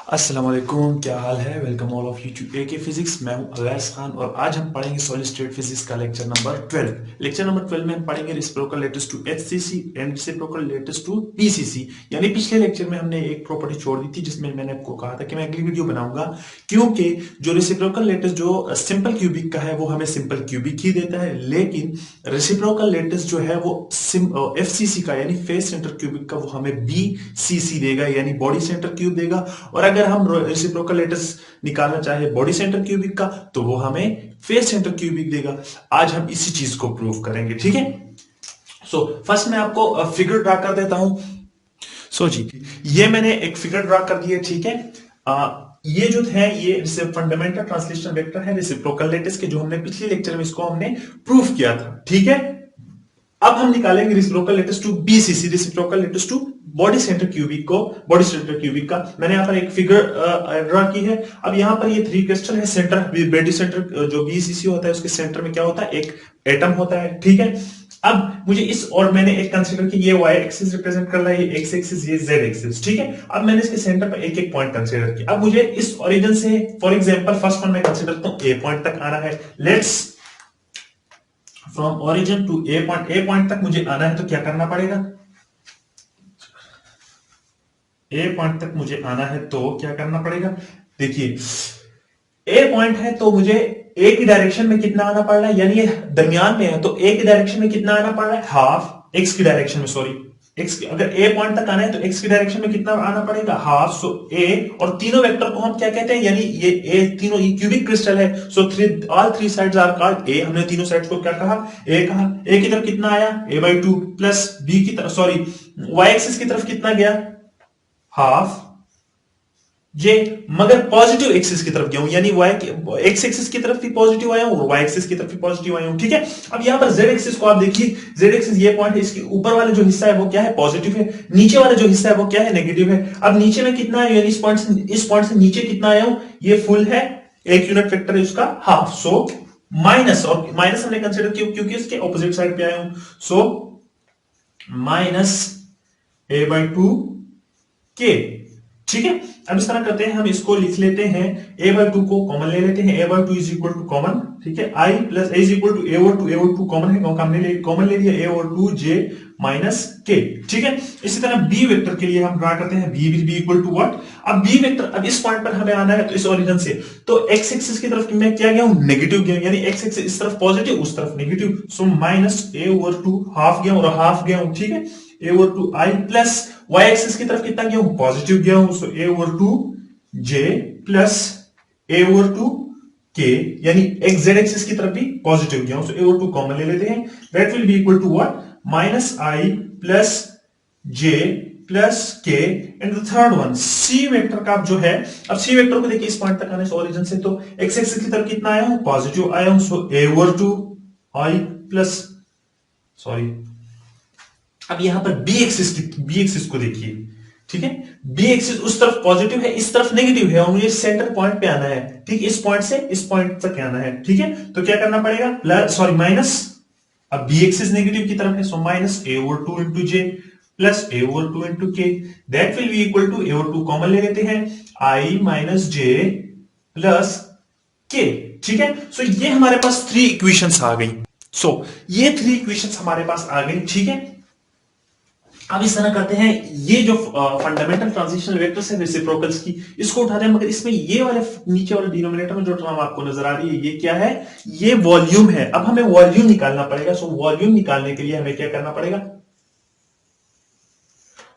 अस्सलाम वालेकुम, क्या हाल है। Welcome all of you to AK physics. मैं हूं अवैस खान और आज हम पढ़ेंगे सॉलिड स्टेट फिजिक्स का लेक्चर नंबर 12। लेक्चर नंबर 12 में हम पढ़ेंगे reciprocal lattice to HCC and reciprocal lattice to PCC. यानी पिछले लेक्चर में हमने एक प्रॉपर्टी छोड़ दी थी जिसमें मैंने आपको कहा था कि मैं अगली वीडियो बनाऊंगा, क्योंकि जो रेसिप्रोकल लेटर्स जो सिंपल क्यूबिक का है वो हमें सिंपल क्यूबिक ही देता है, लेकिन रेसिप्रोकल लेटर्स जो है वो एफसीसी का यानी फेस सेंटर क्यूबिक का वो हमें बीसीसी देगा, यानी बॉडी सेंटर क्यूब देगा। और अगर हम रेसिप्रोकल लेटर्स निकालना चाहे बॉडी सेंटर क्यूबिक का तो वो हमें फेस सेंटर क्यूबिक देगा। आज हम इसी चीज को प्रूव करेंगे, ठीक है। सो फर्स्ट मैं आपको फिगर ड्रा कर देता हूं। जी, ये मैंने एक फिगर ड्रा कर दी है, ठीक है। ये जो है ये फंडामेंटल ट्रांसलेशन वेक्टर है रेसिप्रोकल लेटर्स के, जो हमने पिछले लेक्चर में इसको हमने प्रूफ किया था, ठीक है। अब हम निकालेंगे reciprocal lattice to BCC, reciprocal lattice to body centre cubic को, बॉडी सेंटर क्यूबिक का मैंने यहां पर एक फिगर ड्रा की है। अब यहां पर ये 3 क्रिस्टल है, सेंटर बॉडी सेंटर जो बीसीसी होता है उसके सेंटर में क्या होता है, एक एटम होता है, ठीक है। अब मुझे इस, और मैंने एक कंसीडर की ये वाई एक्सिस रिप्रेजेंट कर रहा है, ये एक्स एक्सिस, ये जेड एक्सिस, ठीक है। अब मैंने इसके सेंटर पर एक एक पॉइंट कंसीडर किया। अब मुझे इस ओरिजिन से फॉर एग्जांपल फर्स्ट वन मैं कंसीडर करता हूं, ए पॉइंट तक आना है। Let's from origin to A point तक मुझे आना है, तो क्या करना पड़ेगा, ए पॉइंट तक मुझे आना है तो क्या करना पड़ेगा। देखिए ए पॉइंट है तो मुझे ए की डायरेक्शन में कितना आना पड़ रहा है, यानी ये दरमियान में है तो ए की डायरेक्शन में कितना आना पड़ रहा है, हाफ। एक्स की डायरेक्शन में, सॉरी, एक्स अगर ए पॉइंट तक आना है तो एक्स की डायरेक्शन में कितना आना पड़ेगा, हाफ। सो ए, और तीनों वेक्टर को हम क्या कहते हैं, यानी ये ए तीनों ये क्यूबिक क्रिस्टल है, so all three sides are called A. हमने तीनों साइड्स को क्या कहा, ए कहा। ए की तरफ कितना आया, a/2 प्लस बी की तरफ, सॉरी, वाई एक्सिस की तरफ कितना गया, हाफ जे, मगर पॉजिटिव एक्सिस की तरफ गया हूं, यानी वाई एक्स एक्सिस की तरफ भी पॉजिटिव आया हूं और वाई एक्सिस की तरफ भी पॉजिटिव आया हूं, ठीक है। अब यहां पर जेड एक्सिस को आप देखिए, जेड एक्सिस ये पॉइंट है, इसके ऊपर वाला जो हिस्सा है वो क्या है, पॉजिटिव है, नीचे वाला जो हिस्सा है वो क्या है, नेगेटिव है। अब नीचे में कितना है, यानी इस पॉइंट से नीचे कितना आया हूं, ये फुल है, एक यूनिट वेक्टर है उसका हाफ, सो माइनस, और माइनस हमने कंसिडर किया क्योंकि इसके ऑपोजिट साइड पे आया हूं, सो माइनस a/2 के, ठीक है। अब इस तरह करते हैं, हम इसको लिख लेते हैं, a/2 को कॉमन ले लेते हैं, a/2 is equal two common, ठीक है, i plus a is equal to a/2 common है, हमने कॉमन ले लिया a/2 j माइनस k, ठीक है। इसी तरह b वेक्टर के लिए हम ड्रा करते हैं, b will be equal to what. अब b वेक्टर, अब इस पॉइंट पर हमें आना है तो इस ओरिजिन से, तो x एक्सिस की तरफ मैं क्या गया हूं, नेगेटिव गया, यानी x एक्सिस इस तरफ पॉजिटिव, उस तरफ नेगेटिव, सो माइनस a/2 हाफ गया और हाफ गया हूं, ठीक है, a/2 i plus y axis की तरफ कितना गया हूं, पॉजिटिव गया हूं, सो a/2 j plus a/2 k, यानी x z एक्सिस की तरफ भी पॉजिटिव गया हूं, सो a/2 कॉमन ले लेते हैं, that will be equal to what, minus i plus j plus k। And the third one c vector का जो है, अब c वेक्टर को देखिए इस पॉइंट तक आने से ओरिजिन से, तो x एक्सिस की तरफ कितना आया हूं, पॉजिटिव आया हूं, सो a/2 i प्लस, सॉरी, अब यहां पर बी एक्सिस को देखिए, ठीक है, बी एक्सिस उस तरफ पॉजिटिव है, इस तरफ नेगेटिव है, और मुझे सेंटर पॉइंट पे आना है, ठीक, इस पॉइंट से इस पॉइंट तक आना है, ठीक है। तो क्या करना पड़ेगा, प्लस, सॉरी, माइनस, अब बी एक्सिस नेगेटिव की तरफ है, so minus a/2 into J plus a/2 into K, that will be equal to a/2 common ले लेते हैं, i minus J plus k, ठीक है। सो ये हमारे पास 3 इक्वेशंस आ गई, ये 3 इक्वेशंस हमारे पास आ गई, ठीक है। अब इस तरह करते हैं, ये जो फंडामेंटल ट्रांजिशनल वेक्टर्स है रेसिप्रोकल्स की, इसको उठाते हैं, मगर इसमें ये वाले नीचे वाले डिनोमिनेटर में जो टर्म आपको नजर आ रही है, ये क्या है, ये वॉल्यूम है। अब हमें वॉल्यूम निकालना पड़ेगा, सो वॉल्यूम निकालने के लिए हमें क्या करना पड़ेगा,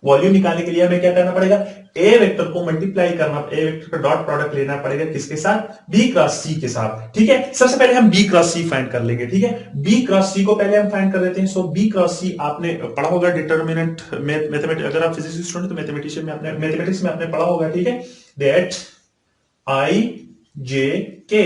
वॉल्यूम निकालने के लिए हमें क्या करना पड़ेगा, ए वेक्टर को मल्टीप्लाई करना, ए वेक्टर का डॉट प्रोडक्ट लेना पड़ेगा, किसके साथ, बी क्रॉस सी के साथ, ठीक है। सबसे पहले हम बी क्रॉस सी फाइंड कर लेंगे, ठीक है, बी क्रॉस सी को पहले हम फाइंड कर लेते हैं। सो बी क्रॉस सी आपने पढ़ा होगा, डिटर्मिनेंट मैथमेटिक्स, अगर आप फिजिक्स स्टूडेंट तो मैथमेटिशियन में आपने मैथमेटिक्स में आपने पढ़ा होगा, ठीक है, दैट आई जे के,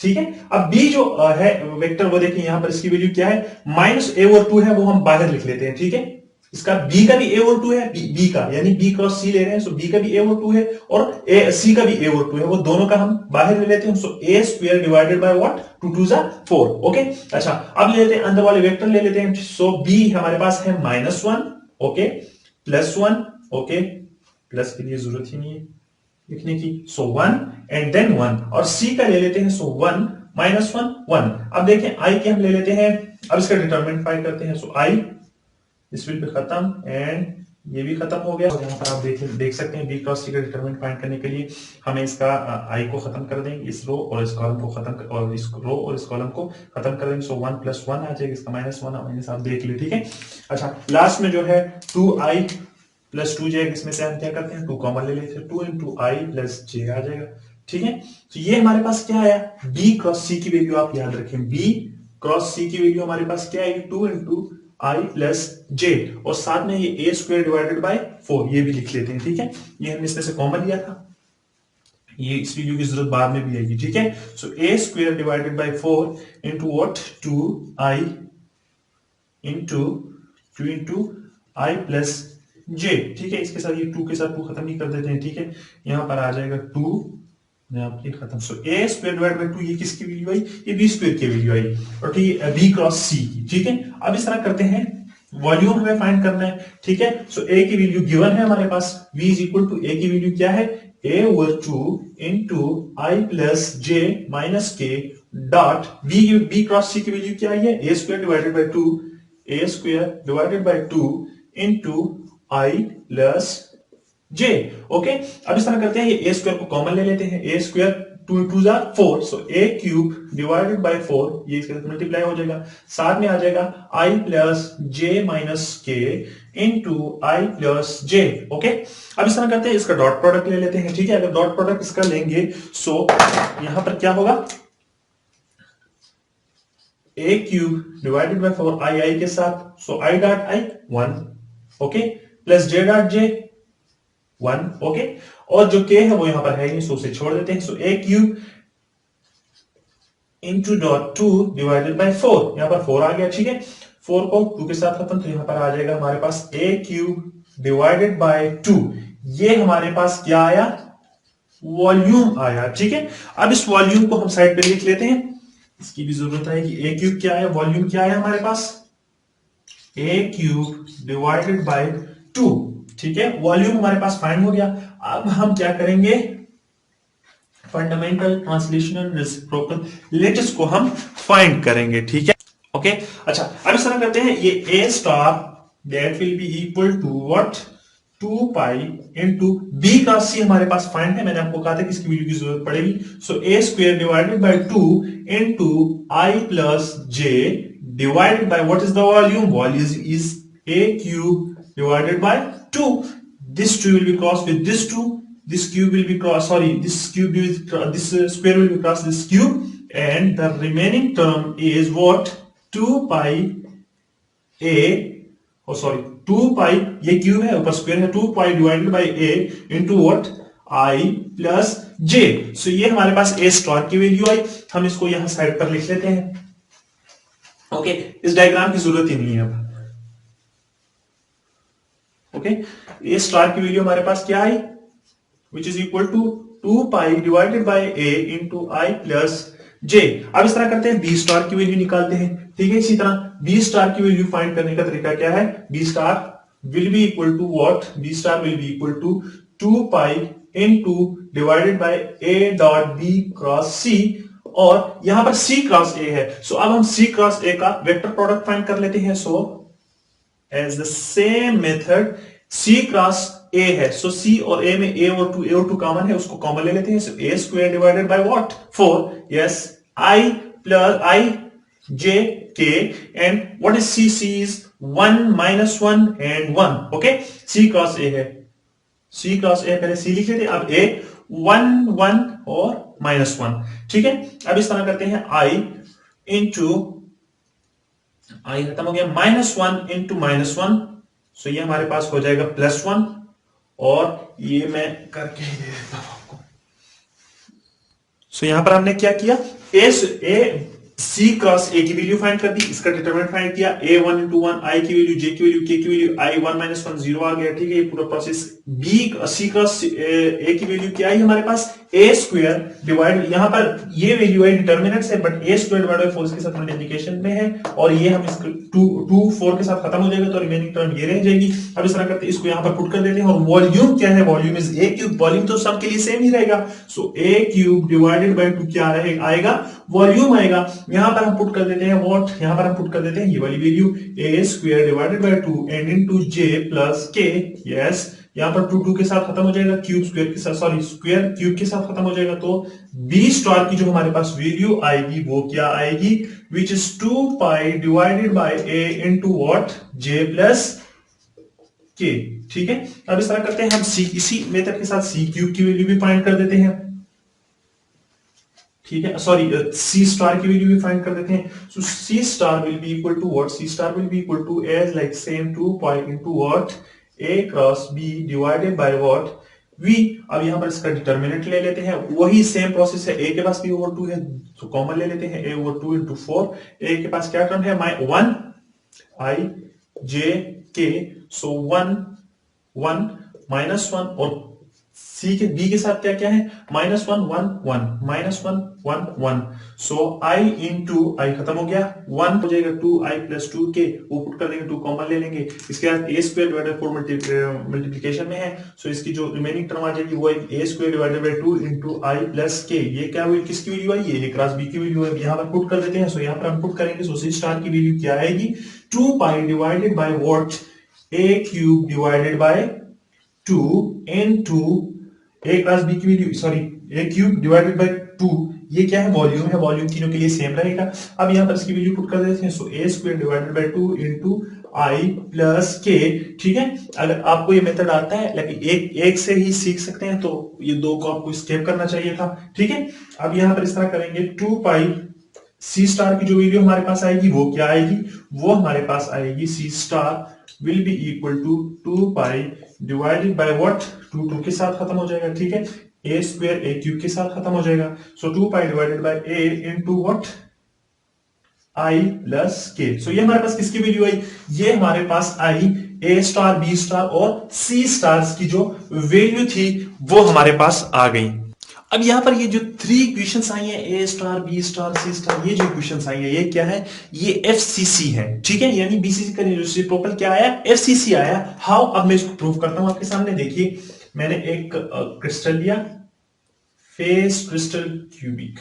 ठीक है। अब बी जो है वेक्टर, वो देखिए यहां पर इसकी वैल्यू क्या है, माइनस a/2 है, वो हम बाहर लिख लेते हैं, ठीक है। इसका b का भी a/2 है, b का, यानी b क्रॉस c ले रहे हैं, सो b का भी a/2 है और c का भी a/2 है, वो दोनों का हम बाहर ले लेते हैं, सो a square divided by what, 2 2 4, okay. अच्छा, अब ले लेते हैं अंदर वाले वेक्टर ले लेते हैं, सो b हमारे पास है -1, ओके, +1, ओके, प्लस के लिए जरूरत ही नहीं है, लिखने की, सो 1 एंड देन 1, और सी का ले लेते हैं, सो 1 माइनस 1 1। अब देखें आई के हम ले लेते हैं, अब इसका डिटरमिनेंट फाइंड करते हैं, सो आई दिस विल बी खत्म एंड ये भी खत्म हो गया। और यहाँ पर आप देख सकते हैं बी क्रॉस सी का डिटरमिनेंट फाइंड करने के लिए हमें इसका आई को खत्म कर देंगे, इस रो और इस कॉलम को खत्म कर, और इस रो और इस कॉलम को खत्म कर देंगे, सो 1 प्लस 1 आ जाएगा, इसका माइनस 1 माइनस आप देख ली, ठीक है। अच्छा लास्ट में जो है 2i प्लस 2j, इसमें से हम क्या करते हैं 2 कॉमन ले लेते हैं, 2 इंटू आई प्लस जे आ जाएगा, ठीक है। तो ये हमारे पास क्या आया, बी क्रॉस सी की वैल्यू आप याद रखें, बी क्रॉस सी की वैल्यू हमारे पास क्या आएगी 2 इंटू आई प्लस जे, और साथ में ये ए स्क्वायर डिवाइडेड बाय 4 ये भी लिख लेते हैं, ठीक है। ये हमने इसमें से कॉमन लिया था, ये इस वैल्यू की जरूरत बाद में भी आएगी, ठीक है। So a square divided by 4 into what 2i into i plus j, ठीक है। इसके साथ ये 2 के साथ 2 खत्म ही कर देते हैं, ठीक है। यहां पर आ जाएगा 2 ये खत्म, सो ए स्क्वायर डिवाइड बाय 2 ये किसकी वैल्यू आई, ये बी स्क्वायर की वैल्यू आई, और ठीक है बी क्रॉस सी की, ठीक है। अब इस तरह करते हैं, वॉल्यूम हमें फाइंड करना है, ठीक है। सो ए की वैल्यू गिवन है हमारे पास, v is equal to a की वैल्यू क्या है, a over 2 into i plus J minus k dot b cross c की वैल्यू क्या है, a square divided by 2, a square divided by 2 into i plus j, okay. अब इस तरह करते हैं, ये ए स्क्वायर को कॉमन ले लेते हैं, ए स्क्वायर 2 2 जा 4, सो ए क्यूब डिवाइडेड बाय 4 ये इसके साथ मल्टीप्लाई हो जाएगा, साथ में आ जाएगा आई plus J minus k into i plus j, okay. अब इस तरह करते हैं, इसका डॉट प्रोडक्ट ले लेते हैं, ठीक है। अगर डॉट प्रोडक्ट इसका लेंगे, सो यहां पर क्या होगा, a cube divided by 4 i के साथ, so i dot i 1, okay, plus j dot j 1, okay, और जो के है वो यहां पर है नहीं, सो उसे छोड़ देते हैं, so a cube into dot 2 divided by 4, यहां पर 4 आ गया, ठीक है। 4 को 2 के साथ खत्म, तो यहां पर आ जाएगा हमारे पास ए क्यूब डिवाइडेड बाय 2, ये हमारे पास क्या आया, वॉल्यूम आया, ठीक है। अब इस वॉल्यूम को हम साइड पे लिख लेते हैं, इसकी भी जरूरत है कि ए क्यूब क्या है, वॉल्यूम क्या है हमारे पास, ए क्यूब डिवाइडेड बाय 2, ठीक है। वॉल्यूम हमारे पास फाइंड हो गया। अब हम क्या करेंगे, फंडामेंटल ट्रांसलेशनल रेसिप्रोकल लेटिस को हम फाइंड करेंगे, ठीक है, ओके। अच्छा अब इस तरह करते हैं, ये A star that will be equal to what 2 pi into B का सी हमारे पास फाइंड है, मैंने आपको कहा था कि इसकी वैल्यू की जरूरत पड़ेगी, so a square divided by 2 into i plus j divided by what is the volume, volume is a cube divided by 2, this 2 will be crossed with this 2, this cube will be crossed, sorry, this cube will this square will be crossed this cube, and the remaining term is what 2 pi a, oh sorry 2 pi, ये cube है ऊपर square है, 2 pi divided by a into what i plus j, so ये हमारे पास a star की value आई, हम इसको यहां साइड पर लिख लेते हैं, ओके। इस डायग्राम की जरूरत ही नहीं है अब, ओके। ए स्टार की वैल्यू हमारे पास क्या आई, which is equal to 2 pi divided by a into i plus j. अब इस तरह करते हैं, बी स्टार की वैल्यू निकालते हैं, ठीक है। इसी तरह बी स्टार की वैल्यू फाइंड करने का तरीका क्या है, b star will be equal to what, b star will be equal to 2 pi into divided by A dot b cross c, और यहां पर सी क्रॉस ए है, सो अब हम सी क्रॉस ए का वेक्टर प्रोडक्ट फाइंड कर लेते हैं, सो as the same method C cross A है, सो C और A में A और 2 कॉमन है, उसको कॉमन ले लेते हैं, सो A square divided by what 4, yes I plus I J K and what is C, C is 1 minus 1 and 1, okay. C cross A है, C क्रॉस A पहले C लिख लेते हैं, अब A 1 1 और माइनस 1, ठीक है। अब इस तरह करते हैं I इंटू आई खत्म हो गया, माइनस 1 इंटू माइनस 1, सो ये हमारे पास हो जाएगा प्लस 1, और ये मैं करके ही दे देता हूं आपको। सो यहां पर हमने क्या किया, ए सी क्रॉस ए की वैल्यू फाइंड कर दी, इसका डिटरमिनेंट फाइंड किया, a one into one, i की वैल्यू, जे की वैल्यू, के की value, i one minus one zero आ गया, ठीक है, ये पूरा process. B c cross a की वैल्यू क्या आई हमारे पास, ए स्क्वायर डिवाइड, यहां पर ये वैल्यू है डिटरमिनेंट से, but A square divide by 4 के साथ मल्टीप्लिकेशन में है, और ये हम इसको 2 4 के साथ खत्म हो जाएगा, तो रिमेनिंग टर्म ये रह जाएगी। अब इस तरह करते हैं, इसको यहां पर पुट कर देते हैं, और वॉल्यूम क्या है, volume is a cube, volume तो सबके लिए सेम ही रहेगा, सो ए क्यूब डिवाइडेड बाय 2 क्या रहेगा, आएगा वॉल्यूम आएगा। यहां पर हम पुट कर देते हैं व्हाट, यहां पर हम पुट कर देते हैं ये वाली value, A square divided by 2 and into J plus के, यस, यहां पर 2 2 के साथ खत्म हो जाएगा, क्यूब स्क्वायर के साथ, सॉरी स्क्वायर क्यूब के साथ खत्म हो जाएगा, तो बी स्टार की जो हमारे पास वैल्यू आएगी वो क्या आएगी, which is 2 pi divided by A into what, J plus k, ठीक है। अब इस तरह करते हैं हम सी, इसी मेथड के साथ सी क्यूब की वैल्यू भी फाइंड कर देते हैं, ठीक है, सॉरी सी स्टार की वैल्यू भी फाइंड कर देते हैं। So c star will be equal to what, c star will be equal to as like same 2 pi into what, a cross b divided by what, v. अब यहां पर इसका determinant ले लेते हैं, वही सेम प्रोसेस है, ए के पास भी ओवर 2 है तो कॉमन ले लेते हैं, ए ओवर 2 इंटू 4, ए के पास क्या टर्म है, माई 1 आई जे के, सो 1 1 माइनस 1, और सी के बी के साथ क्या क्या है, माइनस 1 1 1 माइनस 1 1 1, सो आई इंटू आई खत्म हो गया, 1 हो जाएगा 2 आई प्लस 2 के, वो पुट कर देंगे, 2 कॉमन ले लेंगे, इसके बाद ए स्क्वायर डिवाइडेड 4 मल्टीप्लिकेशन में है, सो इसकी जो रिमेनिंग टर्म आ जाएगी वो है a square divided by 2 into i plus k, ये क्या हुई, किसकी वैल्यू आई, ये क्रॉस बी की वैल्यू है, यहां पर पुट कर देते हैं, सो यहां पर हम पुट करेंगे, सो सी स्टार की वैल्यू क्या आएगी, 2 pi divided by what, a cube divided by 2 into a cross b की value, sorry a cube divided by 2, ये क्या है, वॉल्यूम है, वॉल्यूम तीनों के लिए सेम रहेगा। अब यहां पर इसकी वैल्यू पुट कर देते हैं, so a square divided by 2 into i plus k, ठीक है। अगर आपको ये मेथड आता है, लेकिन एक से ही सीख सकते हैं, तो ये दो को आपको स्किप करना चाहिए था, ठीक है। अब यहां पर इस तरह करेंगे, 2 पाई सी स्टार की जो वैल्यू हमारे पास आएगी वो क्या आएगी, वो हमारे पास आएगी, c star will be equal to 2 pi divided by what, 2 2 के साथ खत्म हो जाएगा, ठीक है, ए स्क्वायर ए क्यूब के साथ खत्म हो जाएगा, सो 2 pi divided by A into what, I plus के। सो ये हमारे पास किसकी वैल्यू आई, ये हमारे पास आई ए स्टार बी स्टार और सी स्टार्स की जो वैल्यू थी वो हमारे पास आ गई। अब यहां पर ये जो 3 इक्वेशंस आई हैं, ए star B star c star, ये जो इक्वेशंस आई है ये क्या है, ये एफसीसी है, ठीक है, यानी बीसीसी का रेसिप्रोकल क्या आया, एफसीसी आया। हाउ, अब मैं इसको प्रूव करता हूं आपके सामने, देखिए मैंने एक क्रिस्टल लिया, face crystal cubic,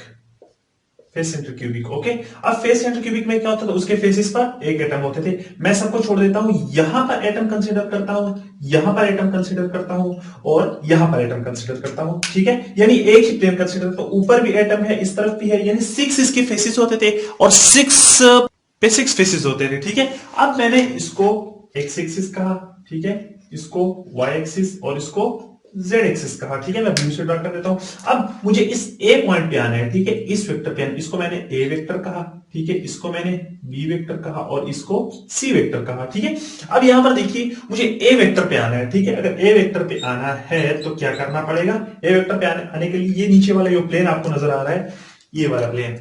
face centre cubic, okay. अब फेस सेंटर क्यूबिक में क्या होता था, उसके फेसिस पर एक एटम होते थे, मैं सबको छोड़ देता हूं, यहां पर एटम कंसीडर करता हूं, यहां पर एटम कंसीडर करता हूं, और यहां पर एटम कंसीडर करता हूं, ठीक है, यानी एक ही प्लेन कंसीडर करता हूं, ऊपर भी एटम है, इस तरफ भी है, यानी 6 इसके फेसिस होते थे, और 6 पे 6 फेसिस होते थे, ठीक है। अब मैंने इसको एक्स एक्सिस कहा, ठीक है, इसको वाई एक्सिस और इसको जेड एक्सिस कहा, ठीक है, मैं ब्लू से ड्रा कर देता हूं। अब मुझे इस ए पॉइंट पे आना है, ठीक है, इस वेक्टर पे आना, इसको मैंने ए वेक्टर कहा, ठीक है, इसको मैंने बी वेक्टर कहा और इसको सी वेक्टर कहा, ठीक है। अब यहां पर देखिए मुझे ए वेक्टर पे आना है, ठीक है, अगर ए वेक्टर पे आना है तो क्या करना पड़ेगा, ए वेक्टर पे आने के लिए ये नीचे वाला जो प्लेन आपको नजर आ रहा है, ये वाला प्लेन,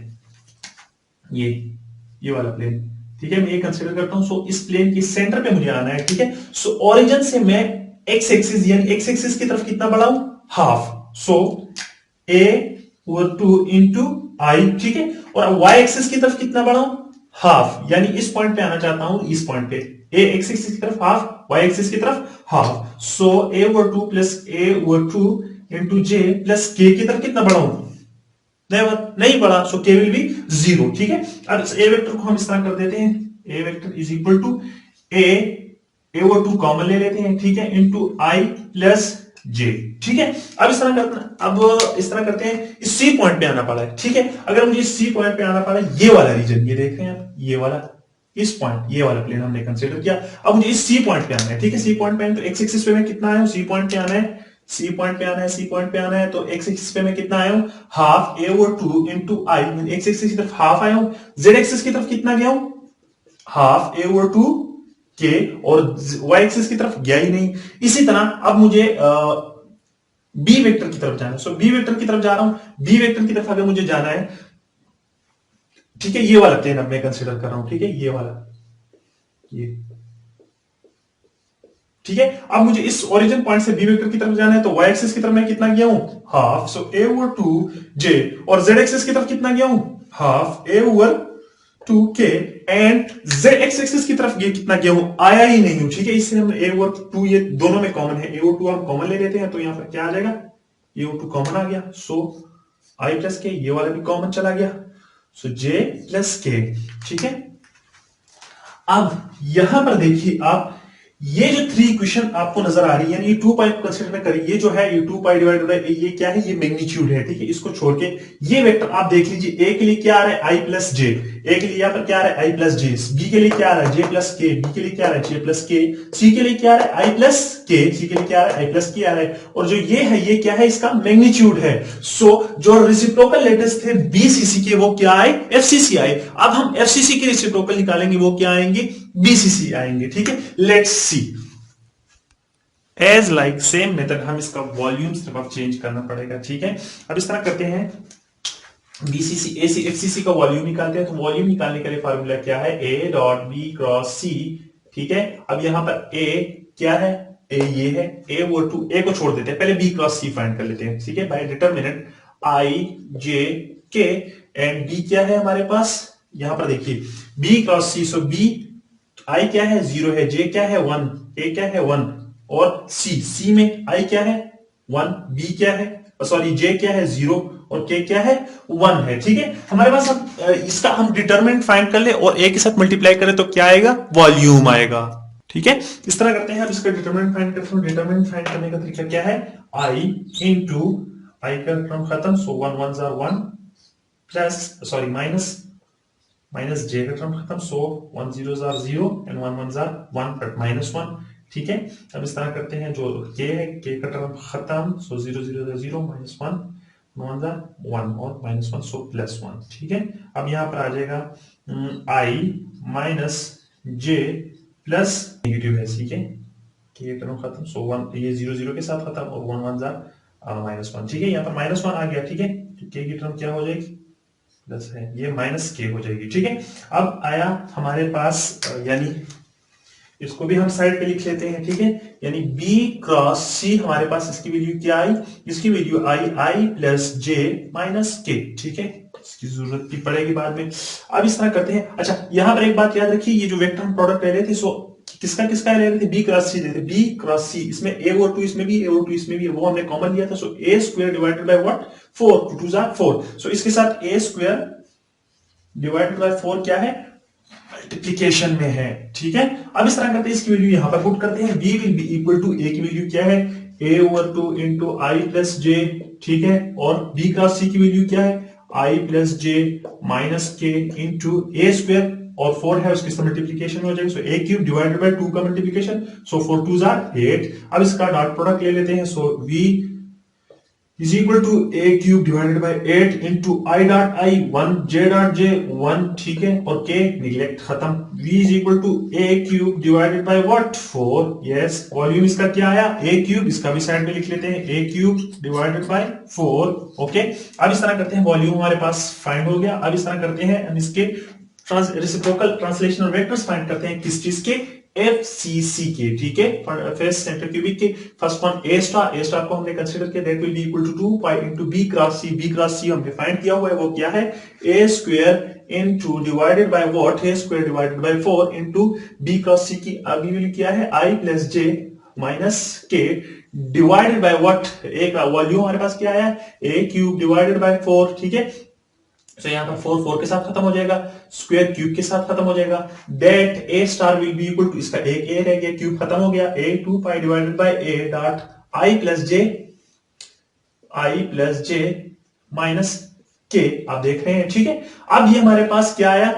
ये वाला प्लेन, ठीक है, मैं ये कंसीडर करता हूं, सो इस प्लेन के सेंटर पे मुझे आना है, ठीक है, सो ओरिजिन से मैं एक्स एक्सिस, यानी एक्स एक्सिस की तरफ कितना बढ़ाऊं, हाफ, सो ए ओवर 2 इंटू आई, ठीक है, और वाई एक्सिस की तरफ कितना बढ़ाऊं, हाफ, यानी इस पॉइंट पे आना चाहता हूं, इस पॉइंट पे, ए एक्स एक्सिस की तरफ हाफ, वाई एक्सिस की तरफ हाफ, सो ए ओवर 2 प्लस ए ओवर 2 इंटू जे प्लस के की तरफ कितना बढ़ाऊं, नहीं बढ़ा, सो के विल बी 0, ठीक है। अब ए वेक्टर को हम इस तरह कर देते हैं, a vector is equal to a over 2 common ले लेते हैं, ठीक है, इंटू आई प्लस जे, ठीक है। अब इस तरह करते हैं, इस सी पॉइंट पे आना पड़ा है, ठीक है, अगर मुझे इस सी पॉइंट पे आना पड़ा, ये वाला रीजन, ये देख रहे हैं आप, ये वाला, इस पॉइंट, ये वाला प्लेन हमने कंसीडर किया, अब मुझे इस सी पॉइंट पे आना है, ठीक है, सी पॉइंट पे आना, तो एक्स एक्सिस पे मैं कितना आया हूं, सी पॉइंट पे आना है, सी पॉइंट पे आना है, सी पॉइंट पे आना है, तो एक्स एक्सिस पे मैं कितना आया हूं, हाफ, ए ओवर 2 इंटू आई, एक्स एक्सिस की तरफ हाफ आया हूं, जेड एक्सिस की तरफ कितना गया हूं, हाफ, ए ओवर 2 के, और वाई एक्सिस की तरफ गया ही नहीं। इसी तरह अब मुझे बी वेक्टर की तरफ जाना है, सो बी वेक्टर की तरफ जा रहा हूं, बी वेक्टर की तरफ अगर मुझे जाना है ठीक है, ये वाला प्लेन अब मैं कंसिडर कर रहा हूं, ठीक है, ये वाला, ये, ठीक है। अब मुझे इस ओरिजिन पॉइंट से बी वेक्टर की तरफ जाना है, तो वाई एक्सिस की तरफ मैं कितना गया हूं, हाफ, सो ए ओवर 2 जे, और जेड एक्सिस की तरफ कितना गया हूं, half, A over 2k, and Z x axis की तरफ ये कितना गया हूं, आया ही नहीं हूं, ठीक है। इससे हम ए ओवर 2, ये दोनों में कॉमन है, ए ओवर 2 हम कॉमन ले लेते हैं, तो यहां पर क्या आ जाएगा, ए ओवर 2 कॉमन आ गया, सो आई प्लस के, ये वाला भी कॉमन चला गया, सो जे प्लस के, ठीक है। अब यहां पर देखिए आप, ये जो 3 इक्वेशन आपको नजर आ रही है, ये 2 पाई कंसीडर में करिए, ये जो है ये 2 पाई डिवाइडेड बाय ये क्या है, ये मैग्नीट्यूड है, ठीक है। इसको छोड़ के ये वेक्टर आप देख लीजिए, ए के लिए क्या आ रहा है, आई प्लस जे, ए के लिए यहां पर क्या आ रहा है, आई प्लस जे, बी के लिए क्या आ रहा है, जे प्लस के, बी के लिए क्या आ रहा है, जे प्लस के, सी के लिए क्या आ रहा है, आई प्लस के, सी के लिए क्या आ रहा है, आई प्लस के आ रहा है, और जो ये है, ये क्या है, इसका मैग्नीट्यूड है। सो जो रेसिप्रोकल लेटर्स थे बीसीसी के, वो क्या आए, एफसीसी आए। अब हम एफसीसी के रेसिप्रोकल निकालेंगे, वो क्या आएंगे, बीसीसी आएंगे, ठीक है। Let's see, as like same method, हम इसका वॉल्यूम सिर्फ अब चेंज करना पड़ेगा, ठीक है। अब इस तरह करते हैं, बीसीसी एसी एफसीसी का वॉल्यूम निकालते हैं, तो वॉल्यूम निकालने के लिए फार्मूला क्या है, ए डॉट बी क्रॉस सी, ठीक है। अब यहां पर ए क्या है, ए ये है, ए वो 2, ए को छोड़ देते हैं, पहले बी क्रॉस सी फाइंड कर लेते हैं, ठीक है, बाय डिटरमिनेंट आई जे के, एंड बी क्या है हमारे पास, यहां पर देखिए बी क्रॉस सी, सो बी, आई क्या है 0 है, जे क्या है 1, ए क्या है 1, और सी में आई क्या है 1, बी क्या है, सॉरी जे क्या है 0, और के क्या है 1 है, ठीक है। हमारे पास अब इसका हम डिटरमिनेंट फाइंड कर ले और ए के साथ मल्टीप्लाई करें तो क्या आएगा, वॉल्यूम आएगा, ठीक है। इस तरह करते हैं, अब इसका डिटरमिनेंट फाइंड करते हैं। डिटरमिनेंट फाइंड करने का तरीका क्या है, आई इंटू, आई का टर्म खत्म, सो 1 1 जार 1 प्लस, सॉरी माइनस जे का टर्म खत्म, सो 1 0 जार 0 एंड 1 1 जार 1 बट -1, ठीक है। अब इस तरह करते हैं, जो के है, के का टर्म खत्म, सो 0 0 जार 0 -1 1 जार 1 और -1, सो +1, ठीक है। अब यहां पर आ जाएगा आई माइनस जे प्लस नेगेटिव है, ठीक है, के टर्म खत्म, सो 1 ये 0 0 के साथ खत्म, और 1 1 जार -1, ठीक है। यहाँ पर -1 आ गया, ठीक है, तो के की टर्म क्या हो जाएगी, प्लस है, ये माइनस के हो जाएगी, ठीक है। अब आया हमारे पास, यानी इसको भी हम साइड पे लिख लेते हैं, ठीक है, यानी B क्रॉस C हमारे पास इसकी वैल्यू क्या आई, इसकी वैल्यू आई प्लस जे माइनस के, ठीक है, इसकी जरूरत भी पड़ेगी बाद में। अब इस तरह करते हैं, अच्छा यहां पर एक बात याद रखिए, ये जो वेक्टर हम प्रोडक्ट ले रहे थे, सो किसका किसका ले रहे थे, बी क्रॉस सी ले रहे थे, बी क्रॉस सी, इसमें ए ओवर 2 इसमें भी, ए ओवर 2 इसमें भी, वो हमने कॉमन लिया था, सो a square divided by what, 4, 2 2 4, सो इसके साथ ए स्क्वायर डिवाइडेड बाय 4 क्या है, मल्टीप्लीकेशन में है, ठीक है। अब इस तरह करते हैं, इसकी वैल्यू यहां पर पुट करते हैं, b will be equal to, a की वैल्यू क्या है, a over 2 into i plus j, ठीक है, और b क्रॉस c की वैल्यू क्या है, i plus J minus k into a square, और 4 है उसके साथ मल्टीप्लीकेशन हो जाएगी, सो a क्यूब डिवाइडेड बाय 2 का मल्टीप्लीकेशन, सो 4 2 जार 8। अब इसका डॉट प्रोडक्ट ले लेते हैं, सो v is equal to a cube divided by 8 into I dot I 1 j dot j 1, ठीक है, और k निगलेक्ट खत्म, v is equal to a cube divided by what 4, yes, volume इसका क्या आया a cube, इसका भी साइड में लिख लेते हैं a cube divided by 4, okay. अब इस तरह करते हैं, वॉल्यूम हमारे पास फाइंड हो गया। अब इस तरह करते हैं हम इसके रेसिप्रोकल ट्रांसलेशनल वेक्टर्स फाइंड करते हैं, किस चीज के, FCC के, ठीक है, फेस सेंटर क्यूबिक के। फर्स्ट वन ए स्टार को हमने कंसीडर किया, that will be equal to 2 pi into b cross c हमने फाइंड किया हुआ है, वो क्या है, a square into divided by what, a square divided by 4 into b cross c की अगली वैल्यू क्या है, i plus J minus k divided by what, a का वॉल्यूम हमारे पास क्या आया, ए क्यूब डिवाइडेड बाय 4, ठीक है। तो यहां पर 4 4 के साथ खत्म हो जाएगा, स्क्वायर क्यूब के साथ खत्म हो जाएगा, that A star will be equal to, इसका एक ए रह गया, क्यूब खत्म हो गया, A 2 pi divided by A dot I plus J minus K, आप देख रहे हैं, ठीक है। अब ये हमारे पास क्या आया,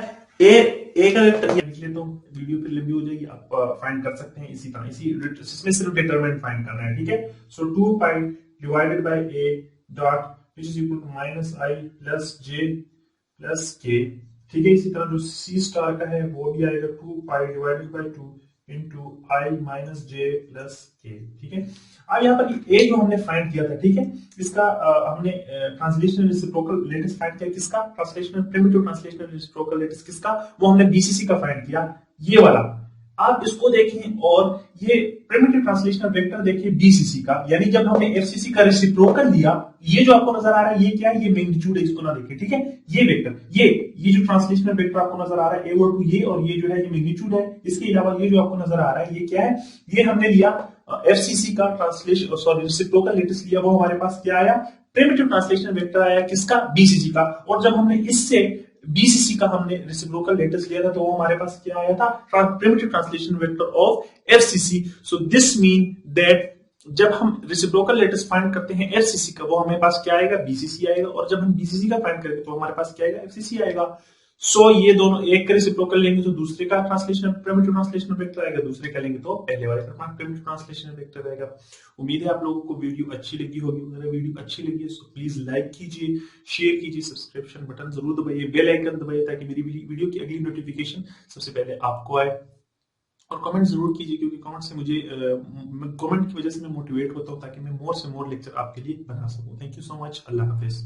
ए का वेक्टर, ये लिख लेता हूं, वीडियो फिर लंबी हो जाएगी, आप फाइंड कर सकते हैं इसी तरह, इसमें सिर्फ डिटरमिनेंट फाइंड करना है, ठीक है। सो 2 pi divided by A dot which is equal to minus I plus J plus K, ठीक है। इसी तरह जो C स्टार का है वो भी आएगा 2 pi divided by 2 into I minus J plus k. ठीक है, अब यहाँ पर ए जो हमने फाइंड किया था, ठीक है, इसका हमने ट्रांसलेशनल रेसिप्रोकल लेटिस फाइंड किया, किसका? Translational primitive translational reciprocal lattice किसका? वो हमने बीसीसी का फाइंड किया, ये वाला। आप इसको देखें और ये प्रिमिटिव ट्रांसलेशनल वेक्टर देखिए बीसीसी का, यानी जब हमने एफसीसी का रेसिप्रोकल लिया, ये जो आपको नजर आ रहा है ये क्या है? ये मैग्नीट्यूड है, इसको ना देखिए। ठीक है, ये वेक्टर, ये जो ट्रांसलेशनल वेक्टर आपको नजर आ रहा है ए और टू ये, और ये जो है ये मैग्नीट्यूड है। इसके अलावा ये जो आपको नजर आ रहा है ये क्या है? ये हमने लिया एफसीसी का ट्रांसलेशन सॉरी रेसिप्रोकल लेटिस लिया, वो हमारे पास क्या आया? प्रिमिटिव ट्रांसलेशनल वेक्टर आया, किसका? बीसीसी का। और जब हमने इससे बीसीसी का हमने रेसिप्रोकल लेटिस लिया था, तो वो हमारे पास क्या आया था? Primitive translation vector of FCC. So this mean that जब हम रेसिप्रोकल लेटिस फाइंड करते हैं एफसीसी का, वो हमारे पास क्या आएगा? बीसीसी आएगा। और जब हम बीसीसी का फाइंड करेंगे तो हमारे पास क्या आएगा? एफसीसी आएगा। सो ये दोनों एक का रेसिप्रोकल लेंगे तो दूसरे का ट्रांसलेशन प्रिमिटिव ट्रांसलेशन वेक्टर आएगा, दूसरे का लेंगे तो पहले वाले का प्रिमिटिव ट्रांसलेशन वेक्टर आएगा। उम्मीद है आप लोगों को वीडियो अच्छी लगी होगी। अगर वीडियो अच्छी लगी है तो प्लीज लाइक कीजिए, शेयर कीजिए, सब्सक्रिप्शन बटन जरूर दबाइए, बेल आइकन दबाइए, ताकि मेरी वीडियो की अगली नोटिफिकेशन सबसे पहले आपको आए। और कमेंट जरूर कीजिए, क्योंकि कमेंट से मुझे कमेंट की वजह से मैं मोटिवेट होता हूँ, ताकि मैं मोर से मोर लेक्चर आपके लिए बना सकूं। Thank you so much. Allah Hafiz.